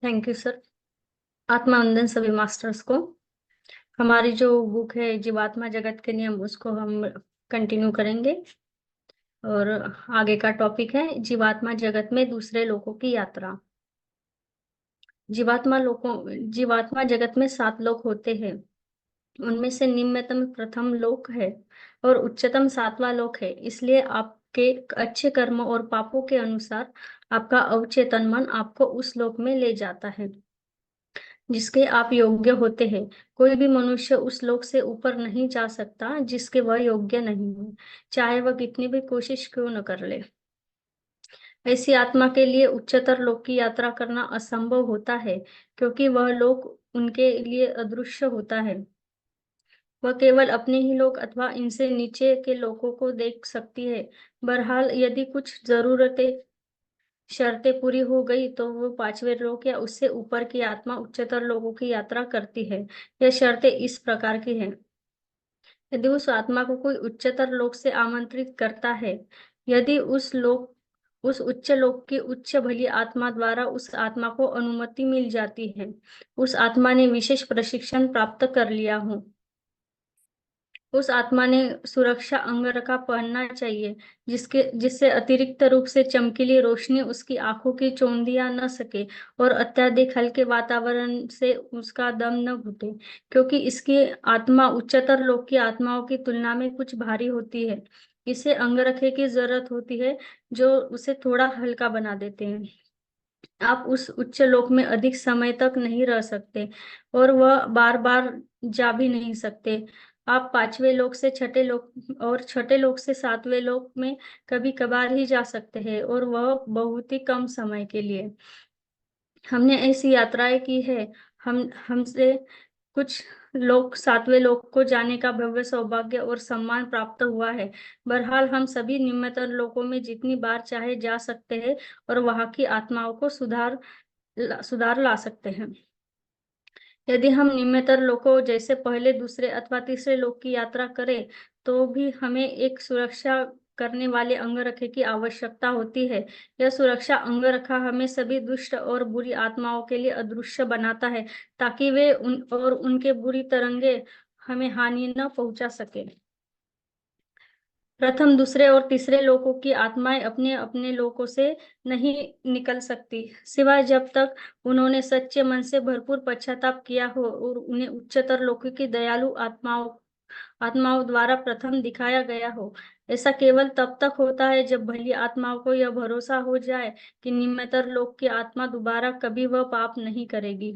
Thank you sir. आत्मानंदन सभी masters को। हमारी जो बुक है जीवात्मा जगत के नियम, उसको हम कंटिन्यू करेंगे। और आगे का टॉपिक है जीवात्मा जगत में दूसरे लोगों की यात्रा। जीवात्मा जगत में 7 लोक होते हैं। उनमें से निम्नतम प्रथम लोक है और उच्चतम 7वां लोक है। इसलिए आपके अच्छे कर्म और पापों के अनुसार आपका अवचेतन मन आपको उस लोक में ले जाता है जिसके आप योग्य होते हैं। कोई भी मनुष्य उस लोक से ऊपर नहीं जा सकता जिसके वह योग्य नहीं है, चाहे वह कितनी भी कोशिश क्यों न कर ले। ऐसी आत्मा के लिए उच्चतर लोक की यात्रा करना असंभव होता है, क्योंकि वह लोक उनके लिए अदृश्य होता है। वह केवल अपने ही लोक अथवा इनसे नीचे के लोकों को देख सकती है। बहरहाल, यदि कुछ जरूरतें शर्तें पूरी हो गई तो वो 5वें लोक या उससे ऊपर की आत्मा उच्चतर लोगों की यात्रा करती है। यह शर्तें इस प्रकार की हैं। यदि उस आत्मा को कोई उच्चतर लोक से आमंत्रित करता है, यदि उस उच्च लोक की उच्च भली आत्मा द्वारा उस आत्मा को अनुमति मिल जाती है, उस आत्मा ने विशेष प्रशिक्षण प्राप्त कर लिया हो, उस आत्मा ने सुरक्षा अंगरखा पहनना चाहिए जिससे अतिरिक्त रूप से चमकीली रोशनी उसकी आंखों की चौंधिया न सके और अत्यधिक हल्के वातावरण से उसका दम न घुटे, क्योंकि इसकी आत्मा उच्चतर लोक की आत्माओं की तुलना में कुछ भारी होती है। इसे अंगरखे की जरूरत होती है जो उसे थोड़ा हल्का बना देते हैं। आप उस उच्च लोक में अधिक समय तक नहीं रह सकते और वह बार बार जा भी नहीं सकते। आप 5वें लोक से छठे लोक और छठे लोक से 7वें लोक में कभी कभार ही जा सकते हैं, और वह बहुत ही कम समय के लिए। हमने ऐसी यात्राएं की है। हमसे कुछ लोग 7वें लोक को जाने का भव्य सौभाग्य और सम्मान प्राप्त हुआ है। बहरहाल, हम सभी निम्नतर लोकों में जितनी बार चाहे जा सकते हैं और वहां की आत्माओं को सुधार ला सकते हैं। यदि हम निम्नतर लोकों जैसे पहले, दूसरे अथवा तीसरे लोक की यात्रा करें, तो भी हमें एक सुरक्षा करने वाले अंगरखे की आवश्यकता होती है। यह सुरक्षा अंगरखा हमें सभी दुष्ट और बुरी आत्माओं के लिए अदृश्य बनाता है, ताकि वे उनके बुरी तरंगे हमें हानि न पहुंचा सके। प्रथम, दूसरे और तीसरे लोकों की आत्माएं अपने अपने लोकों से नहीं निकल सकती, सिवाय जब तक उन्होंने सच्चे मन से भरपूर पश्चाताप किया हो और उन्हें उच्चतर लोकों की दयालु आत्माओं द्वारा प्रथम दिखाया गया हो। ऐसा केवल तब तक होता है जब भली आत्माओं को यह भरोसा हो जाए कि निम्नतर लोक की आत्मा दोबारा कभी वह पाप नहीं करेगी।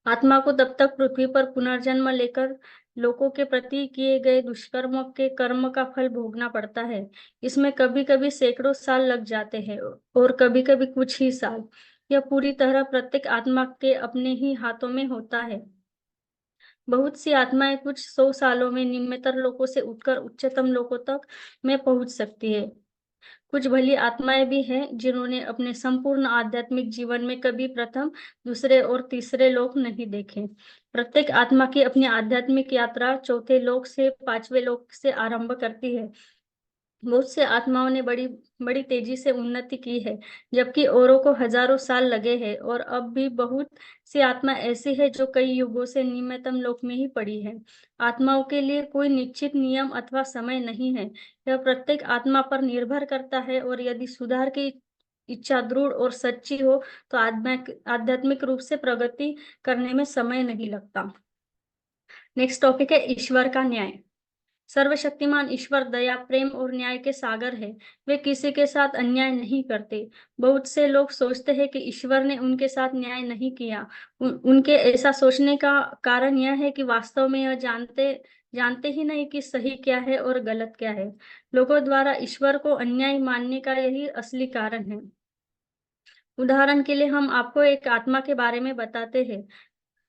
आत्मा को तब तक पृथ्वी पर पुनर्जन्म लेकर लोगों के प्रति किए गए दुष्कर्म के कर्म का फल भोगना पड़ता है। इसमें कभी कभी सैकड़ों साल लग जाते हैं और कभी कभी कुछ ही साल। यह पूरी तरह प्रत्येक आत्मा के अपने ही हाथों में होता है। बहुत सी आत्माएं कुछ 100 सालों में निम्नतर लोकों से उठकर उच्चतम लोकों तक में पहुंच सकती है। कुछ भली आत्माएं भी हैं जिन्होंने अपने संपूर्ण आध्यात्मिक जीवन में कभी प्रथम, दूसरे और तीसरे लोक नहीं देखे। प्रत्येक आत्मा की अपनी आध्यात्मिक यात्रा चौथे लोक से 5वें लोक से आरंभ करती है। बहुत से आत्माओं ने बड़ी बड़ी तेजी से उन्नति की है, जबकि औरों को हजारों साल लगे हैं, और अब भी बहुत सी आत्मा ऐसी है जो कई युगों से निम्नतम लोक में ही पड़ी है। आत्माओं के लिए कोई निश्चित नियम अथवा समय नहीं है। यह प्रत्येक आत्मा पर निर्भर करता है, और यदि सुधार की इच्छा दृढ़ और सच्ची हो तो आध्यात्मिक रूप से प्रगति करने में समय नहीं लगता। नेक्स्ट टॉपिक है ईश्वर का न्याय। सर्वशक्तिमान ईश्वर दया, प्रेम और न्याय के सागर है। वे किसी के साथ अन्याय नहीं करते। बहुत से लोग सोचते हैं कि ईश्वर ने उनके साथ न्याय नहीं किया। उनके ऐसा सोचने का कारण यह है कि वास्तव में यह जानते जानते ही नहीं कि सही क्या है और गलत क्या है। लोगों द्वारा ईश्वर को अन्याय मानने का यही असली कारण है। उदाहरण के लिए हम आपको एक आत्मा के बारे में बताते हैं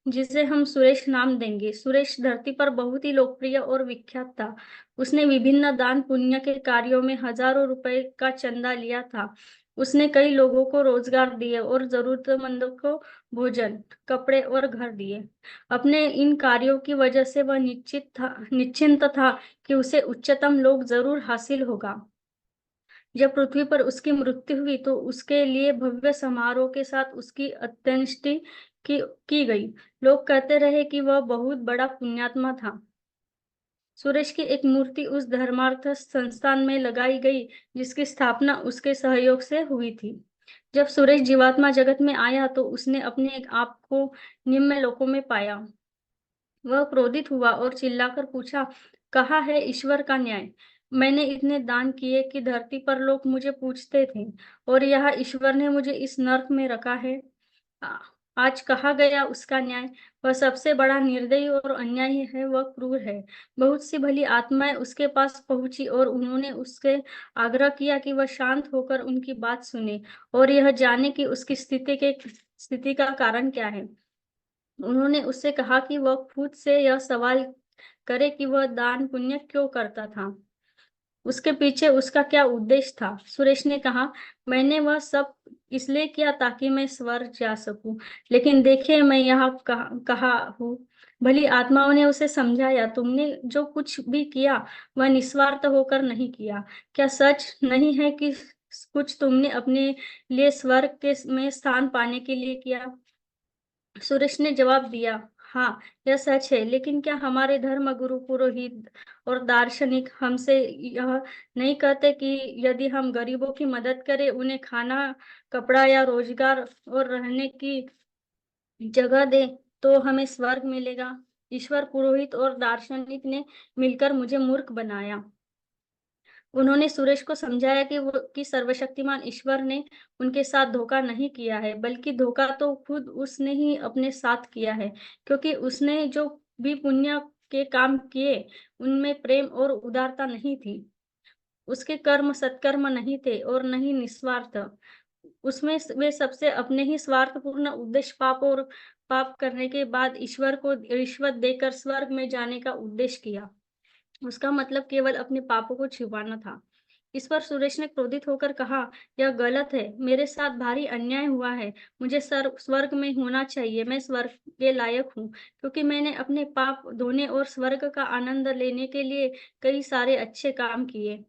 जिसे हम सुरेश नाम देंगे। सुरेश धरती पर बहुत ही लोकप्रिय और विख्यात था। उसने विभिन्न दान पुण्य के कार्यों में हजारों रुपए का चंदा लिया था। उसने कई लोगों को रोजगार दिए और जरूरतमंदों को भोजन, कपड़े और घर दिए। अपने इन कार्यों की वजह से वह निश्चिंत था कि उसे उच्चतम लोक जरूर हासिल होगा। जब पृथ्वी पर उसकी मृत्यु हुई तो उसके लिए भव्य समारोह के साथ उसकी अंत्येष्टि की गई। लोग कहते रहे कि वह बहुत बड़ा पुण्यात्मा था। सुरेश की एक मूर्ति उस धर्मार्थ संस्थान में लगाई गई जिसकी स्थापना उसके सहयोग से हुई थी। जब सुरेश जीवात्मा जगत में आया तो उसने अपने आप को निम्न लोकों में पाया। वह क्रोधित हुआ और चिल्लाकर पूछा, कहाँ है ईश्वर का न्याय? मैंने इतने दान किए कि धरती पर लोग मुझे पूछते थे, और यहाँ ईश्वर ने मुझे इस नर्क में रखा है। आ- आज कहा गया उसका न्याय? वह सबसे बड़ा निर्दयी और अन्यायी है, वह क्रूर है। बहुत सी भली आत्माएं उसके पास पहुंची और उन्होंने उससे आग्रह किया कि वह शांत होकर उनकी बात सुने और यह जाने कि उसकी स्थिति का कारण क्या है। उन्होंने उससे कहा कि वह खुद से यह सवाल करे कि वह दान पुण्य क्यों करता था, उसके पीछे उसका क्या उद्देश्य था। सुरेश ने कहा, मैंने वह सब इसलिए किया ताकि मैं स्वर्ग जा सकूं, लेकिन देखिए मैं यहाँ कहा हूँ। भली आत्माओं ने उसे समझाया, तुमने जो कुछ भी किया वह निस्वार्थ होकर नहीं किया। क्या सच नहीं है कि कुछ तुमने अपने लिए स्वर्ग के में स्थान पाने के लिए किया? सुरेश ने जवाब दिया, हाँ, यह सच है, लेकिन क्या हमारे धर्म गुरु पुरोहित और दार्शनिक हमसे यह नहीं कहते कि यदि हम गरीबों की मदद करें, उन्हें खाना, कपड़ा या रोजगार और रहने की जगह दें, तो हमें स्वर्ग मिलेगा? ईश्वर, पुरोहित और दार्शनिक ने मिलकर मुझे मूर्ख बनाया। उन्होंने सुरेश को समझाया कि सर्वशक्तिमान ईश्वर ने उनके साथ धोखा नहीं किया है, बल्कि धोखा तो खुद उसने ही अपने साथ किया है, क्योंकि उसने जो भी पुण्य के काम किए, उनमें प्रेम और उदारता नहीं थी। उसके कर्म सत्कर्म नहीं थे और नहीं निस्वार्थ। उसमें वे सबसे अपने ही स्वार्थपूर्ण उद्देश्य पाप करने के बाद ईश्वर को रिश्वत देकर स्वर्ग में जाने का उद्देश्य किया। उसका मतलब केवल अपने पापों को छिपाना था। इस पर सुरेश ने क्रोधित होकर कहा, यह गलत है, मेरे साथ भारी अन्याय हुआ है। मुझे स्वर्ग में होना चाहिए, मैं स्वर्ग के लायक हूँ, क्योंकि मैंने अपने पाप धोने और स्वर्ग का आनंद लेने के लिए कई सारे अच्छे काम किए।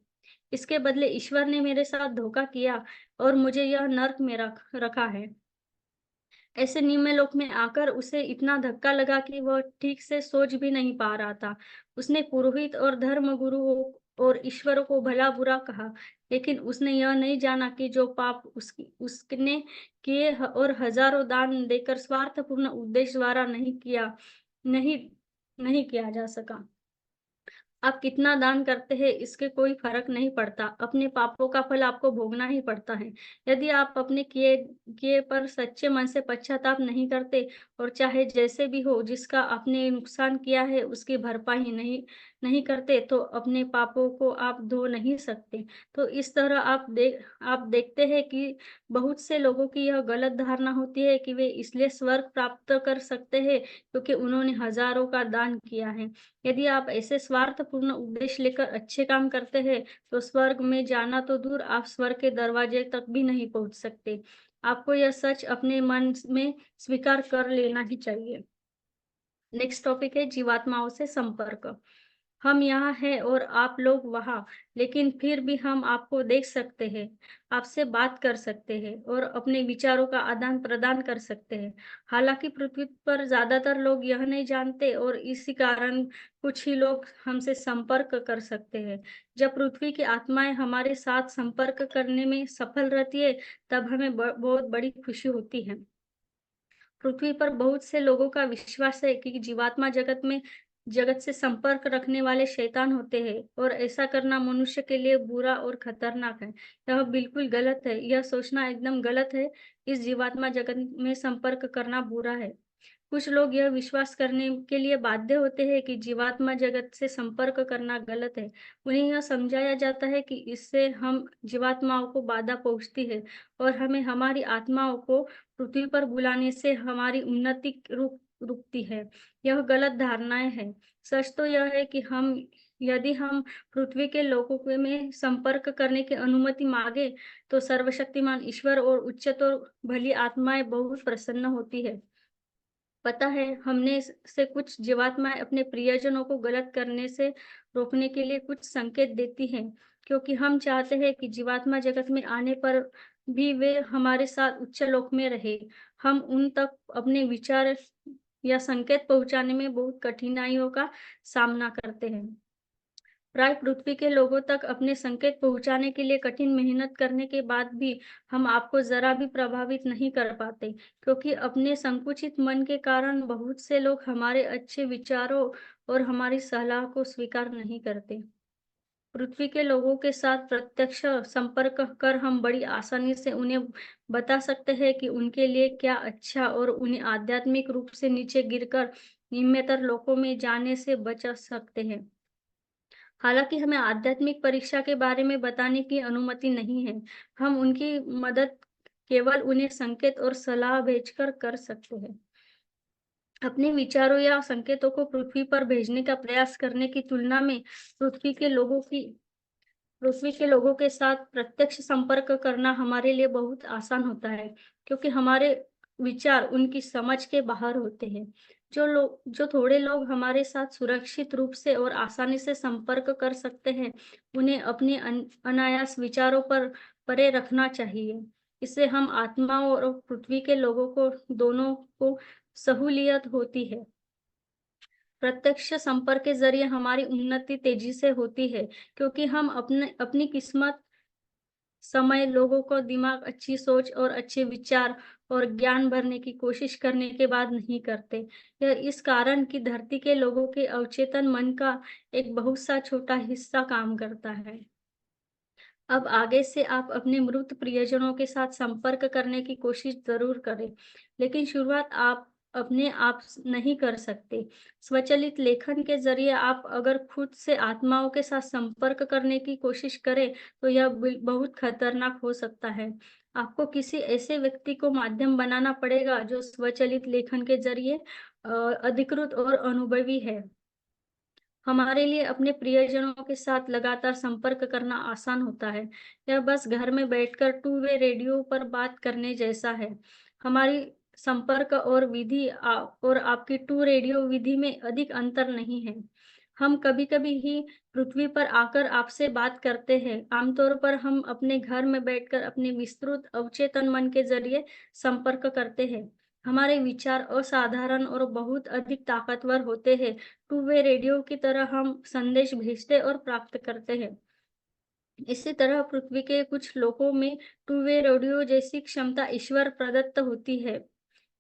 इसके बदले ईश्वर ने मेरे साथ धोखा किया और मुझे यह नर्क में रखा है। ऐसे निम्न लोक में आकर उसे इतना धक्का लगा कि वह ठीक से सोच भी नहीं पा रहा था। उसने पुरोहित और धर्म गुरुओं और ईश्वर को भला बुरा कहा, लेकिन उसने यह नहीं जाना कि जो पाप उसने किए और हजारों दान देकर स्वार्थपूर्ण उद्देश्य द्वारा नहीं नहीं किया जा सका। आप कितना दान करते हैं इसके कोई फर्क नहीं पड़ता, अपने पापों का फल आपको भोगना ही पड़ता है। यदि आप अपने किए किए पर सच्चे मन से पश्चाताप नहीं करते और चाहे जैसे भी हो जिसका आपने नुकसान किया है उसकी भरपाई नहीं नहीं करते, तो अपने पापों को आप धो नहीं सकते। तो इस तरह आप देखते हैं कि बहुत से लोगों की यह गलत धारणा होती है कि वे इसलिए स्वर्ग प्राप्त कर सकते हैं क्योंकि उन्होंने हजारों का दान किया है। यदि आप ऐसे स्वार्थपूर्ण उद्देश्य लेकर अच्छे काम करते हैं, तो स्वर्ग में जाना तो दूर, आप स्वर्ग के दरवाजे तक भी नहीं पहुंच सकते। आपको यह सच अपने मन में स्वीकार कर लेना ही चाहिए। नेक्स्ट टॉपिक है जीवात्माओं से संपर्क। हम यहाँ हैं और आप लोग वहाँ, लेकिन फिर भी हम आपको देख सकते हैं, आपसे बात कर सकते हैं और अपने विचारों का आदान प्रदान कर सकते हैं। हालांकि पृथ्वी पर ज्यादातर लोग यह नहीं जानते और इसी कारण कुछ ही लोग हमसे संपर्क कर सकते हैं। जब पृथ्वी की आत्माएं हमारे साथ संपर्क करने में सफल रहती है, तब हमें बहुत बड़ी खुशी होती है। पृथ्वी पर बहुत से लोगों का विश्वास है कि जीवात्मा जगत से संपर्क रखने वाले शैतान होते हैं और ऐसा करना मनुष्य के लिए बुरा और खतरनाक है। यह बिल्कुल गलत है, यह सोचना एकदम गलत है। इस जीवात्मा जगत में संपर्क करना बुरा है। कुछ लोग यह विश्वास करने के लिए बाध्य होते हैं कि जीवात्मा जगत से संपर्क करना गलत है। उन्हें यह समझाया जाता है कि इससे हम जीवात्माओं को बाधा पहुंचती है और हमें हमारी आत्माओं को पृथ्वी पर बुलाने से हमारी उन्नति रुकती है। यह गलत धारणाएं हैं। सच तो यह है कि यदि हम पृथ्वी के लोगों में संपर्क करने की अनुमति मांगे, तो सर्वशक्तिमान ईश्वर और उच्चतर भली आत्माएं बहुत प्रसन्न होती है। पता है, हमने से कुछ जीवात्माएं अपने प्रियजनों को गलत करने से रोकने के लिए कुछ संकेत देती हैं। क्योंकि हम चाहते हैं कि जीवात्मा जगत में आने पर भी वे हमारे साथ उच्च लोक में रहे। हम उन तक अपने विचार या संकेत पहुंचाने में बहुत कठिनाइयों का सामना करते हैं। प्राय पृथ्वी के लोगों तक अपने संकेत पहुंचाने के लिए कठिन मेहनत करने के बाद भी हम आपको जरा भी प्रभावित नहीं कर पाते, क्योंकि अपने संकुचित मन के कारण बहुत से लोग हमारे अच्छे विचारों और हमारी सलाह को स्वीकार नहीं करते। पृथ्वी के लोगों के साथ प्रत्यक्ष संपर्क कर हम बड़ी आसानी से उन्हें बता सकते हैं कि उनके लिए क्या अच्छा, और उन्हें आध्यात्मिक रूप से नीचे गिरकर निम्नतर लोकों में जाने से बचा सकते हैं। हालांकि हमें आध्यात्मिक परीक्षा के बारे में बताने की अनुमति नहीं है। हम उनकी मदद केवल उन्हें संकेत और सलाह भेजकर कर सकते हैं। अपने विचारों या संकेतों को पृथ्वी पर भेजने का प्रयास करने की तुलना में पृथ्वी के लोगों की पृथ्वी के लोगों के साथ प्रत्यक्ष संपर्क करना हमारे लिए बहुत आसान होता है, क्योंकि हमारे विचार उनकी समझ के बाहर होते हैं। जो थोड़े लोग हमारे साथ सुरक्षित रूप से और आसानी से संपर्क कर सकते हैं, उन्हें अपने अनायास विचारों पर परे रखना चाहिए। इससे हम आत्माओं और पृथ्वी के लोगों को दोनों को सहूलियत होती है। प्रत्यक्ष संपर्क के ज़रिए हमारी उन्नति तेज़ी से होती है, क्योंकि हम अपनी किस्मत, समय, लोगों को दिमाग, अच्छी सोच और अच्छे विचार और ज्ञान भरने की कोशिश करने के बाद नहीं करते। यह इस कारण कि धरती के लोगों के अवचेतन मन का एक बहुत सा छोटा हिस्सा काम करता है। अब आगे से आप अपने मृत प्रियजनों के साथ संपर्क करने की कोशिश ज़रूर करें, लेकिन शुरुआत आप अपने आप नहीं कर सकते। स्वचालित लेखन के ज़रिए आप अगर खुद से आत्माओं के साथ संपर्क करने की कोशिश करें, तो यह बहुत खतरनाक हो सकता है। आपको किसी ऐसे व्यक्ति को माध्यम बनाना पड़ेगा जो स्वचालित लेखन के ज़रिए अधिकृत और अनुभवी है। हमारे लिए अपने प्रियजनों के साथ लगातार संपर्क करना आसान होता है। यह बस घर में बैठकर टू वे रेडियो पर बात करने जैसा है। हमारी संपर्क और और आपकी टू रेडियो विधि में अधिक अंतर नहीं है। हम कभी-कभी ही पृथ्वी पर आकर आपसे बात करते हैं। आमतौर पर हम अपने घर में बैठकर अपने विस्तृत अवचेतन मन के ज़रिए संपर्क करते हैं। हमारे विचार असाधारण और बहुत अधिक ताकतवर होते हैं। टू वे रेडियो की तरह हम संदेश भेजते और प्राप्त करते हैं। इसी तरह पृथ्वी के कुछ लोगों में टू वे रेडियो जैसी क्षमता ईश्वर प्रदत्त होती है।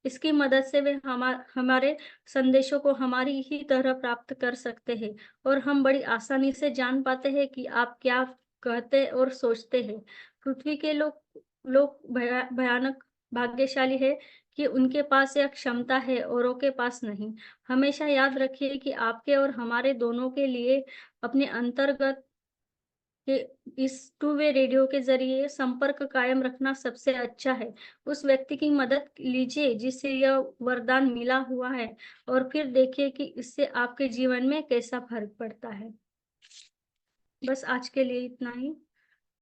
इसकी मदद से वे हमारे संदेशों को हमारी ही तरह प्राप्त कर सकते हैं, और हम बड़ी आसानी से जान पाते हैं कि आप क्या कहते और सोचते हैं। पृथ्वी के लोग भयानक भाग्यशाली है कि उनके पास यह क्षमता है, औरों के पास नहीं। हमेशा याद रखिए कि आपके और हमारे दोनों के लिए अपने अंतर्गत कि इस टू वे रेडियो के ज़रिए संपर्क कायम रखना सबसे अच्छा है। उस व्यक्ति की मदद लीजिए जिसे यह वरदान मिला हुआ है, और फिर देखिए कि इससे आपके जीवन में कैसा फ़र्क पड़ता है। बस आज के लिए इतना ही।